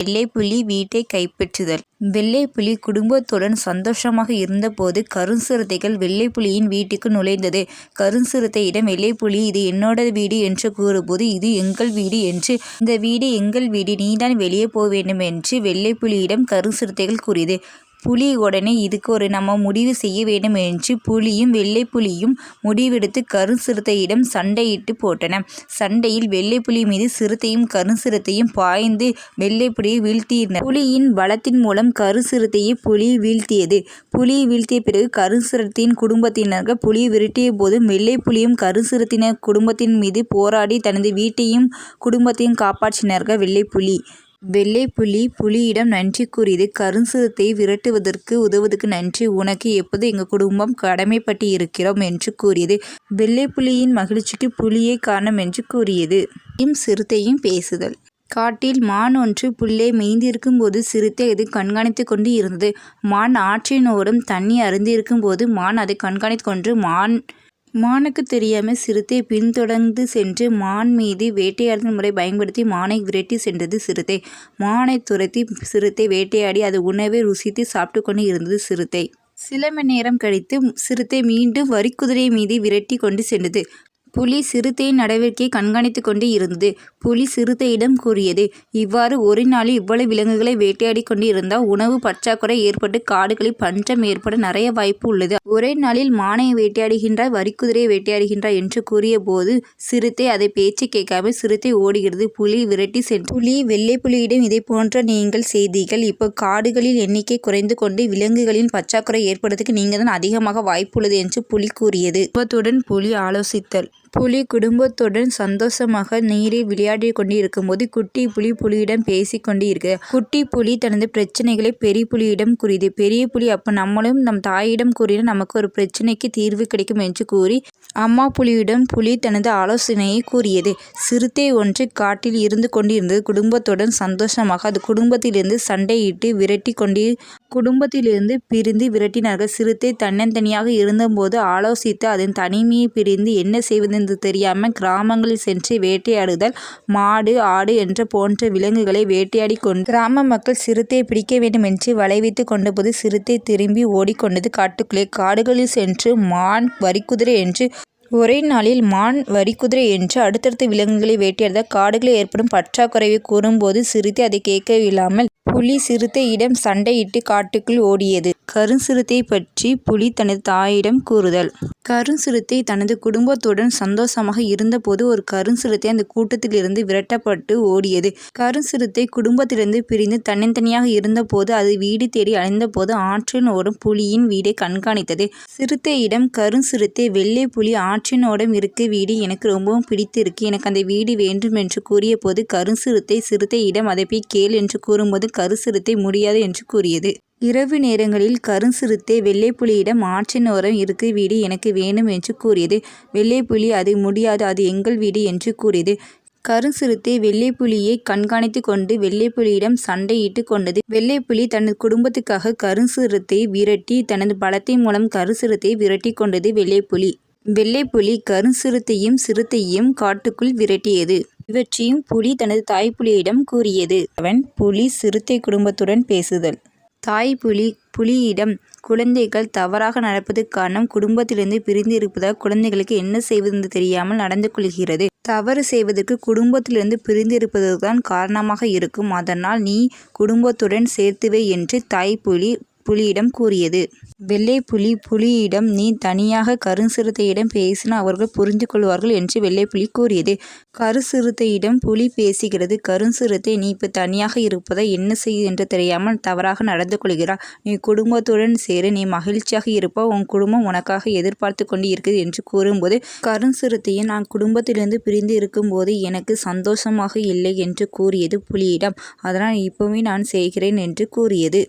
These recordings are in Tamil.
வெள்ளைப்புலி வீட்டை கைப்பற்றுதல். வெள்ளைப்புலி குடும்பத்துடன் சந்தோஷமாக இருந்தபோது கருஞ்சிறுத்தைகள் வெள்ளைப்புலியின் வீட்டுக்கு நுழைந்தது. கருஞ்சிறுத்தையிடம் வெள்ளைப்புலி இது என்னோட வீடு என்று கூறும்போது இது எங்கள் வீடு என்று, இந்த வீடு எங்கள் வீடு, நீதான் வெளியே போக வேண்டும் என்று வெள்ளைப்புலியிடம் கருஞ்சிறுத்தைகள் கூறியது. புலி உடனே இதுக்கு நம்ம முடிவு செய்ய வேண்டும் என்று புலியும் வெள்ளைப்புலியும் முடிவெடுத்து கருஞ்சிறுத்தையிடம் சண்டையிட்டு போட்டன. சண்டையில் வெள்ளைப்புலி மீது சிறுத்தையும் கருஞ்சிறுத்தையும் பாய்ந்து வெள்ளைப்புலியை வீழ்த்தினர். புலியின் பலத்தின் மூலம் கருஞ்சிறுத்தையை புலி வீழ்த்தியது. புலியை வீழ்த்திய பிறகு கருஞ்சிறுத்தையின் குடும்பத்தினர்கள் புலியை விரட்டிய போதும் வெள்ளைப்புலியும் கருஞ்சிறுத்தையின குடும்பத்தின் மீது போராடி தனது வீட்டையும் குடும்பத்தையும் காப்பாற்றினார்கள். வெள்ளைப்புலி புலியிடம் நன்றி கூறியது. கருஞ்சிறுத்தையை விரட்டுவதற்கு உதவுவதற்கு நன்றி. உனக்கு எப்போது எங்கள் குடும்பம் கடமைப்பட்டு இருக்கிறோம் என்று கூறியது. வெள்ளைப்புலியின் மகிழ்ச்சிக்கு புலியே காரணம் என்று கூறியது. சிறுத்தையும் பேசுதல். காட்டில் மான் ஒன்று புல்லை மேய்ந்திருக்கும் போது சிறுத்தை அதை கண்காணித்து கொண்டு இருந்தது. மான் ஆற்றினோரம் தண்ணி அருந்திருக்கும் போது மான் அதை கண்காணித்து கொண்டு மானுக்கு தெரியாமல் சிறுத்தை பின்தொடர்ந்து சென்று மான் மீது வேட்டையாடும் முறை பயன்படுத்தி மானை விரட்டி சென்றது சிறுத்தை. மானை துரத்தி சிறுத்தை வேட்டையாடி அது உணவை ருசித்து சாப்பிட்டு கொண்டு இருந்தது சிறுத்தை. சில மணி நேரம் கழித்து சிறுத்தை மீண்டும் வரிக்குதிரை மீது விரட்டி கொண்டு சென்றது. புலி சிறுத்தையின் நடவடிக்கையை கண்காணித்து கொண்டு இருந்தது. புலி சிறுத்தையிடம் கூறியது, இவ்வாறு ஒரு நாளில் இவ்வளவு விலங்குகளை வேட்டையாடி கொண்டு இருந்தால் உணவு பற்றாக்குறை ஏற்பட்டு காடுகளில் பஞ்சம் ஏற்பட நிறைய வாய்ப்பு உள்ளது. ஒரே நாளில் மானை வேட்டையாடுகின்றார், வரிக்குதிரையை வேட்டையாடுகின்றார் என்று கூறிய போது சிறுத்தை அதை பேச்சு கேட்காமல் சிறுத்தை ஓடுகிறது. புலி விரட்டி சென்று புலி வெள்ளைப்புலியிடம் இதை போன்ற நீங்கள் செய்தீர்கள். இப்போ காடுகளில் எண்ணிக்கை குறைந்து கொண்டு விலங்குகளின் பற்றாக்குறை ஏற்படுவதற்கு நீங்கள் தான் அதிகமாக வாய்ப்புள்ளது என்று புலி கூறியது. குடும்பத்துடன் புலி ஆலோசித்தல். புலி குடும்பத்துடன் சந்தோஷமாக நீரில் விளையாடி கொண்டு இருக்கும்போது குட்டி புலி புலியிடம் பேசி கொண்டு இருக்கு. குட்டி புலி தனது பிரச்சனைகளை பெரிய புலியிடம் கூறியது. பெரிய புலி அப்போ நம்மளும் நம் தாயிடம் கூறினால் நமக்கு ஒரு பிரச்சனைக்கு தீர்வு கிடைக்கும் என்று கூறி அம்மா புலியிடம் புலி தனது ஆலோசனையை கூறியது. சிறுத்தை ஒன்று காட்டில் இருந்து கொண்டிருந்தது. குடும்பத்துடன் சந்தோஷமாக அது குடும்பத்திலிருந்து சண்டையிட்டு விரட்டி கொண்டு குடும்பத்திலிருந்து பிரிந்து விரட்டினார்கள். சிறுத்தை தன்னந்தனியாக இருந்தபோது ஆலோசித்து அதன் தனிமையை பிரிந்து என்ன செய்வது என்று தெரியாமல் கிராமங்களில் சென்று வேட்டையாடுதல். மாடு ஆடு என்ற போன்ற விலங்குகளை வேட்டையாடி கொண்டு கிராம மக்கள் சிறுத்தையை பிடிக்க வேண்டும் என்று வலைவித்து கொண்டபோது சிறுத்தை திரும்பி ஓடிக்கொண்டது காட்டுக்குள்ளே. காடுகளில் சென்று மான் வரிக்குதிரை என்று ஒரே நாளில் மான் வரிக்குதிரை என்று அடுத்தடுத்த விலங்குகளை வேட்டையாட காடுகளில் ஏற்படும் பற்றாக்குறையை கூறும்போது சிறுத்தை அதை கேட்கவில்லாமல் புலி சிறுத்தையிடம் சண்டையிட்டு காட்டுக்குள் ஓடியது. கருஞ்சிறுத்தை பற்றி புலி தனது தாயிடம் கூறுதல். கருஞ்சிறுத்தை தனது குடும்பத்துடன் சந்தோஷமாக இருந்தபோது ஒரு கருஞ்சிறுத்தை அந்த கூட்டத்திலிருந்து விரட்டப்பட்டு ஓடியது. கருஞ்சிறுத்தை குடும்பத்திலிருந்து பிரிந்து தன்னந்தனியாக இருந்தபோது அது வீடு தேடி அலைந்தபோது ஆற்றின் ஓரம் புலியின் வீடை கண்காணித்தது. சிறுத்தையிடம் கருஞ்சிறுத்தை வெள்ளை புலி ஆற்றின் ஓரம் இருக்க வீடு எனக்கு ரொம்பவும் பிடித்திருக்கு, எனக்கு அந்த வீடு வேண்டும் என்று கூறிய போது கருஞ்சிறுத்தை சிறுத்தையிடம் அதை போய் கேள் என்று கூறும்போது கருஞ்சிறுத்தை முடியாது என்று கூறியது. இரவு நேரங்களில் கருஞ்சிறுத்தை வெள்ளைப்புலியிடம் ஆற்றின் ஓரம் இருக்கு வீடு எனக்கு வேணும் என்று கூறியது. வெள்ளைப்புலி அது முடியாது, அது எங்கள் வீடு என்று கூறியது. கருஞ்சிறுத்தை வெள்ளைப்புலியை கண்காணித்து கொண்டு வெள்ளைப்புலியிடம் சண்டையிட்டு கொண்டது. வெள்ளைப்புலி தனது குடும்பத்துக்காக கருஞ்சிறுத்தை விரட்டி தனது பலத்தின் மூலம் கருஞ்சிறுத்தை விரட்டி கொண்டது. வெள்ளைப்புலி கருஞ்சிறுத்தையும் சிறுத்தையும் காட்டுக்குள் விரட்டியது. இவற்றையும் புலி தனது தாய்ப்புலியிடம் கூறியது. புலி சிறுத்தை குடும்பத்துடன் பேசுதல். தாய் புலியிடம் குழந்தைகள் தவறாக நடப்பதற்கு காரணம் குடும்பத்திலிருந்து பிரிந்து இருப்பதால் குழந்தைகளுக்கு என்ன செய்வதென்று தெரியாமல் நடந்து கொள்கிறது. தவறு செய்வதற்கு குடும்பத்திலிருந்து பிரிந்து இருப்பதுதான் காரணமாக இருக்கும். அதனால் நீ குடும்பத்துடன் சேர்த்துவை என்று தாய் புலியிடம் கூறியது. வெள்ளைப்புலி புலியிடம் நீ தனியாக கருஞ்சிறுத்தையிடம் பேசினால் அவர்கள் புரிந்து கொள்வார்கள் என்று வெள்ளைப்புலி கூறியது. கருஞ்சிறுத்தையிடம் புலி பேசுகிறது. கருஞ்சிறுத்தை நீ இப்போ தனியாக இருப்பதை என்ன செய்ய என்று தெரியாமல் தவறாக நடந்து கொள்கிறாய். நீ குடும்பத்துடன் சேரு, நீ மகிழ்ச்சியாக இருப்ப, உன் குடும்பம் உனக்காக எதிர்பார்த்து கொண்டு இருக்குது என்று கூறும்போது கருஞ்சிறுத்தையும் நான் குடும்பத்திலிருந்து பிரிந்து இருக்கும்போது எனக்கு சந்தோஷமாக இல்லை என்று கூறியது புலியிடம். அதனால் இப்போவே நான் செய்கிறேன் என்று கூறியது.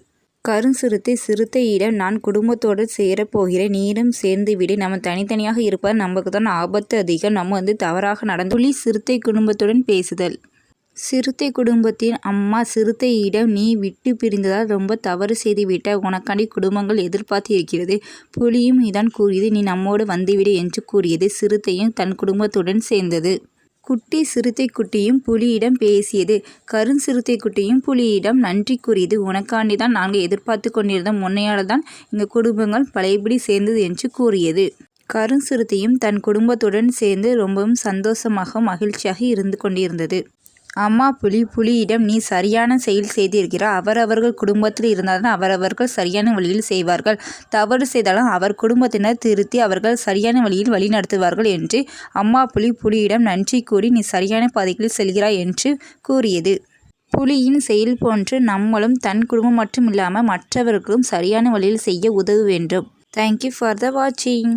கருஞ்சிறுத்தை சிறுத்தையிடம் நான் குடும்பத்தோடு சேரப்போகிறேன், நீரும் சேர்ந்து விடு, நம்ம தனித்தனியாக இருப்பதால் நமக்கு தான் ஆபத்து அதிகம், நம்ம தவறாக நடந்து. புலி சிறுத்தை குடும்பத்துடன் பேசுதல். சிறுத்தை குடும்பத்தின் அம்மா சிறுத்தையிடம் நீ விட்டு பிரிந்ததால் ரொம்ப தவறு செய்து விட்டாய், உனக்காண்டி குடும்பங்கள் எதிர்பார்த்து இருக்கிறது. புலியும் இதான் கூறியது. நீ நம்மோடு வந்துவிடு என்று கூறியது. சிறுத்தையும் தன் குடும்பத்துடன் சேர்ந்தது. குட்டி சிறுத்தை குட்டியும் புலியிடம் பேசியது. கருஞ்சிறுத்தை குட்டியும் புலியிடம் நன்றி கூறியது. உனக்காண்டிதான் நாங்கள் எதிர்பார்த்து கொண்டிருந்தோம். உன்னையால் தான் எங்கள் குடும்பங்கள் பழையபடி சேர்ந்தது என்று கூறியது. கருஞ்சிறுத்தையும் தன் குடும்பத்துடன் சேர்ந்து ரொம்பவும் சந்தோஷமாக மகிழ்ச்சியாக இருந்து கொண்டிருந்தது. அம்மா புலி புலியிடம் நீ சரியான செயல் செய்திருக்கிறாய். அவரவர்கள் குடும்பத்தில் இருந்தால்தான் அவரவர்கள் சரியான வழியில் செய்வார்கள். தவறு செய்தாலும் அவர் குடும்பத்தினர் திருத்தி அவர்கள் சரியான வழியில் வழி நடத்துவார்கள் என்று அம்மா புலி புலியிடம் நன்றி கூறி நீ சரியான பாதைகளில் செல்கிறாய் என்று கூறியது. புலியின் செயல் போன்று நம்மளும் தன் குடும்பம் மட்டும் இல்லாமல் மற்றவர்களும் சரியான வழியில் செய்ய உதவ வேண்டும். தேங்க்யூ ஃபார் த வாட்சிங்.